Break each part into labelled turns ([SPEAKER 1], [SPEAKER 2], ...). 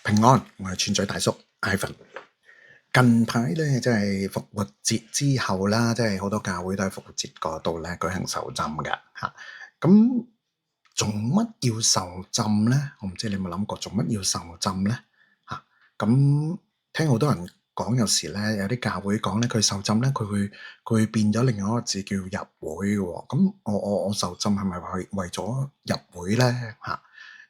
[SPEAKER 1] 平安，我係串嘴大叔 Ivan。近排咧，即係復活節之後啦，即係好多教會都喺復活節嗰度咧舉行受浸嘅嚇。咁做乜要受浸咧？我唔知你有冇諗過做乜要受浸咧嚇。咁聽好多人講，有時咧有啲教會講咧，佢受浸咧，佢會變咗另外一個字叫入會嘅喎。咁我受浸係咪為咗入會咧嚇？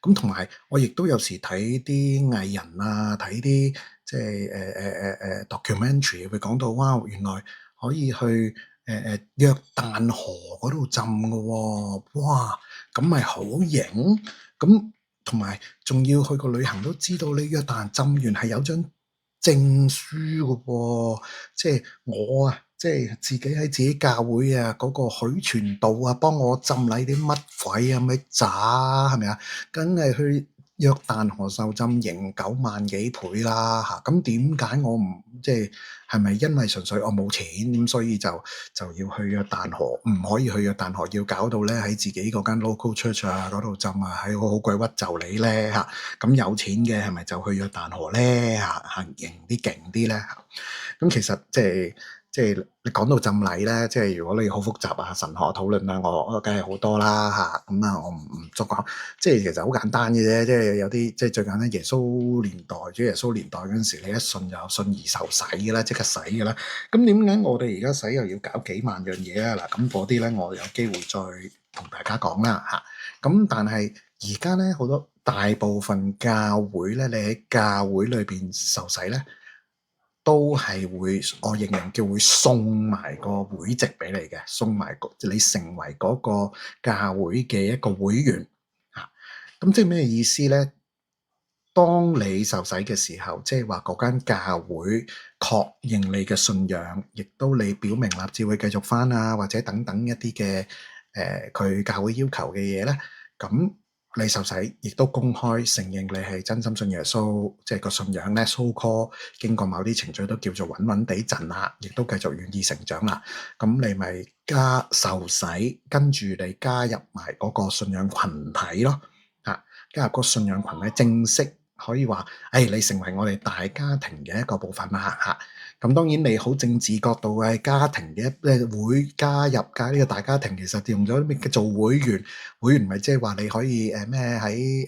[SPEAKER 1] 咁同埋我亦都有時睇啲藝人啊，睇啲即係documentary，佢講到哇，原來可以去約旦河嗰度浸㗎喎，哇！咁咪好型。咁同埋仲要去個旅行都知道你約旦浸完係有張證書㗎喎。即係我啊，即係自己喺自己教會啊，嗰個許傳道啊，幫我浸禮啲乜鬼啊，咪渣係咪啊？梗係去約旦河受浸贏9萬幾倍啦嚇。咁點解我唔即係咪因為純粹我冇錢咁，所以就要去約旦河，唔可以去約旦河，要搞到咧喺自己嗰間 local church 啊嗰度浸啊，係好鬼屈就你咧嚇。咁有錢嘅係咪就去約旦河咧嚇？型啲勁啲咧嚇。咁其實即係你講到浸禮咧，即係如果你好複雜啊，神學討論啊，我梗係好多啦嚇。咁啊，我唔足講。即係其實好簡單嘅啫，即係有啲即係最簡單。耶穌年代，主耶穌年代嗰陣時，你一信就信而受洗嘅啦，即刻洗嘅啦。咁點解我哋而家洗又要搞幾萬樣嘢啊？嗱，咁嗰啲咧，我有機會再同大家講啦嚇。咁但係而家咧好多大部分教會咧，你喺教會裏邊受洗咧，都係會我形容叫會送埋個會籍俾你嘅，送埋你成為嗰個教會嘅一個會員嚇。咁即係咩意思咧？當你受洗嘅時候，即係話嗰間教會確認你嘅信仰，亦都你表明立志會繼續返啊，或者等等一啲嘅佢教會要求嘅嘢咧，咁你受洗亦都公開承認你係真心信耶穌，即係個信仰咧 so call 經過某啲程序都叫做穩穩地陣啦，亦都繼續願意成長啦。咁你咪受洗，跟住你加入埋嗰個信仰群體咯，加入個信仰群體正式。可以話，你成為我哋大家庭嘅一個部分啦嚇。咁當然你好政治角度嘅家庭嘅會加入呢個大家庭，其實用咗咩做會員？會員咪即係話你可以咩喺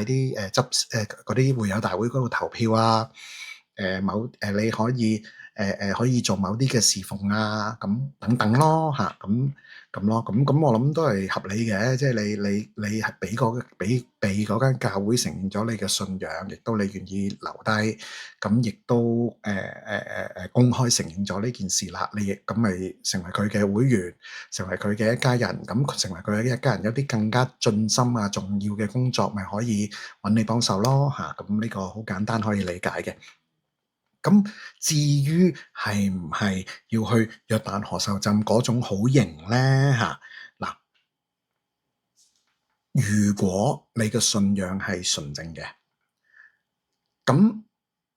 [SPEAKER 1] 啲嗰啲會友大會嗰度投票啊。你可以做某啲嘅侍奉啊，咁等等咯嚇。咁咯，咁我諗都係合理嘅。即係你係俾嗰間教會承認咗你嘅信仰，亦都你願意留低，咁亦都公開承認咗呢件事啦。你亦咁咪成為佢嘅會員，成為佢嘅一家人。咁成為佢嘅一家人，有啲更加盡心啊、重要嘅工作，咪可以揾你幫手咯嚇。咁呢個好簡單可以理解嘅。咁至於係唔係要去約旦河受浸嗰種好型咧嚇？嗱，如果你嘅信仰係純正嘅，咁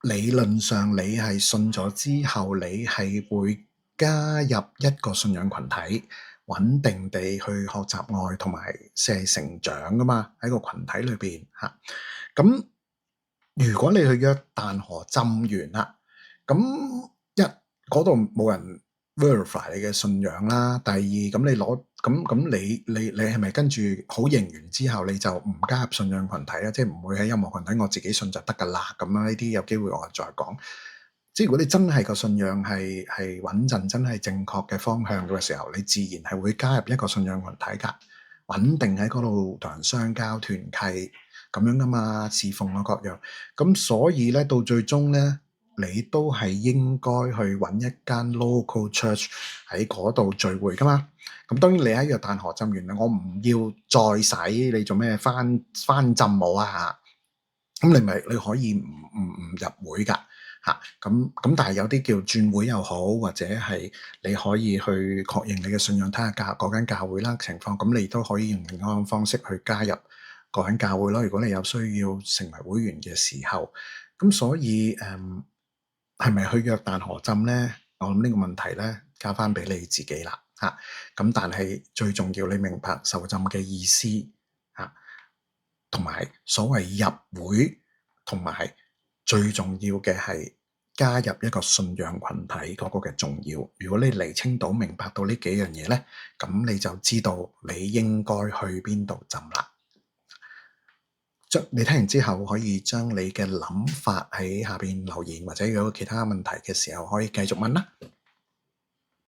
[SPEAKER 1] 理論上你係信咗之後，你係會加入一個信仰群體，穩定地去學習愛同埋成長噶嘛，喺個群體裏邊嚇。咁如果你去約旦河浸完啦，咁嗰度冇人 verify 你嘅信仰啦。第二，咁你攞你係咪跟住好認完之後你就唔加入信仰群體啊？即係唔會喺音樂群體我自己信就得㗎啦。咁樣呢啲有機會我再講。即係如果你真係個信仰係穩陣，真係正確嘅方向嘅時候，你自然係會加入一個信仰群體㗎，穩定喺嗰度同人相交團契咁樣㗎嘛，侍奉啊各樣。咁所以咧，到最終咧，你都係應該去揾一間 local church 喺嗰度聚會㗎嘛。咁當然你喺約旦河浸完啦，我唔要再洗，你做咩翻浸我啊？咁你可以唔入會㗎嚇。咁但係有啲叫轉會又好，或者係你可以去確認你嘅信仰，睇下嗰間教會啦情況。咁你都可以用另一種方式去加入嗰間教會咯。如果你有需要成為會員嘅時候，咁所以係咪去約旦河浸咧？我諗呢個問題咧，交翻俾你自己啦嚇。咁但係最重要，你明白受浸嘅意思嚇，同埋所謂入會同埋最重要嘅係加入一個信仰群體嗰個嘅重要。如果你釐清到、明白到呢幾樣嘢咧，咁你就知道你應該去邊度浸啦。你聽完之後可以將你嘅諗法喺下邊留言，或者有其他問題嘅時候可以繼續問啦。